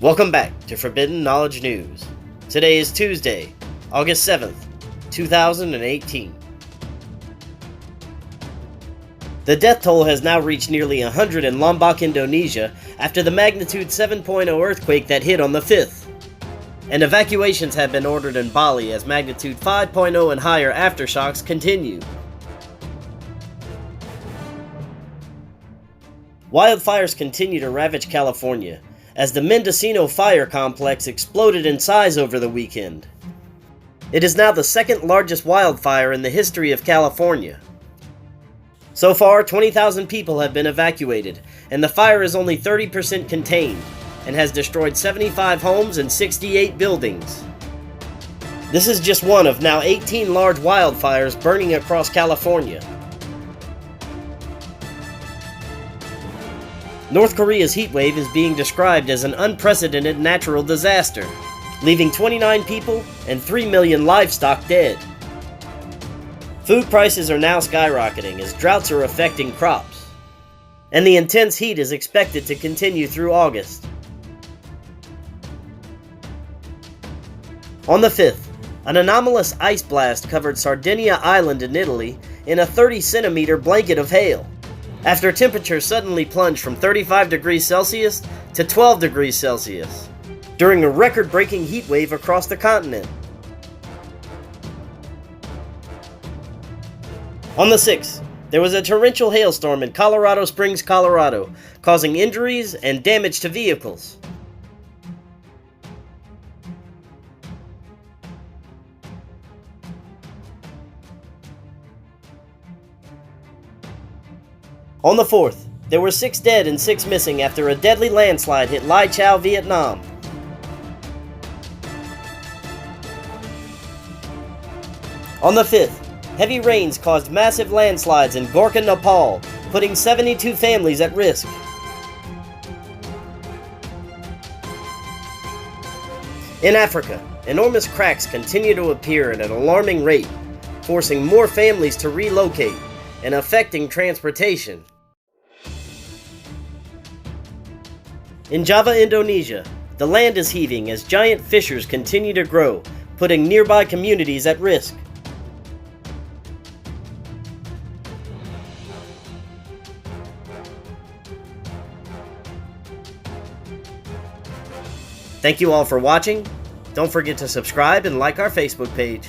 Welcome back to Forbidden Knowledge News. Today is Tuesday, August 7th, 2018. The death toll has now reached nearly 100 in Lombok, Indonesia after the magnitude 7.0 earthquake that hit on the 5th. And evacuations have been ordered in Bali as magnitude 5.0 and higher aftershocks continue. Wildfires continue to ravage California as the Mendocino fire complex exploded in size over the weekend. It is now the second largest wildfire in the history of California. So far, 20,000 people have been evacuated, and the fire is only 30% contained, and has destroyed 75 homes and 68 buildings. This is just one of now 18 large wildfires burning across California. North Korea's heat wave is being described as an unprecedented natural disaster, leaving 29 people and 3 million livestock dead. Food prices are now skyrocketing as droughts are affecting crops, and the intense heat is expected to continue through August. On the 5th, an anomalous ice blast covered Sardinia Island in Italy in a 30-centimeter blanket of hail, after temperatures suddenly plunged from 35 degrees Celsius to 12 degrees Celsius, during a record-breaking heat wave across the continent. On the 6th, there was a torrential hailstorm in Colorado Springs, Colorado, causing injuries and damage to vehicles. On the 4th, there were 6 dead and 6 missing after a deadly landslide hit Lai Chau, Vietnam. On the 5th, heavy rains caused massive landslides in Gorkha, Nepal, putting 72 families at risk. In Africa, enormous cracks continue to appear at an alarming rate, forcing more families to relocate and affecting transportation. In Java, Indonesia, the land is heaving as giant fissures continue to grow, putting nearby communities at risk. Thank you all for watching. Don't forget to subscribe and like our Facebook page.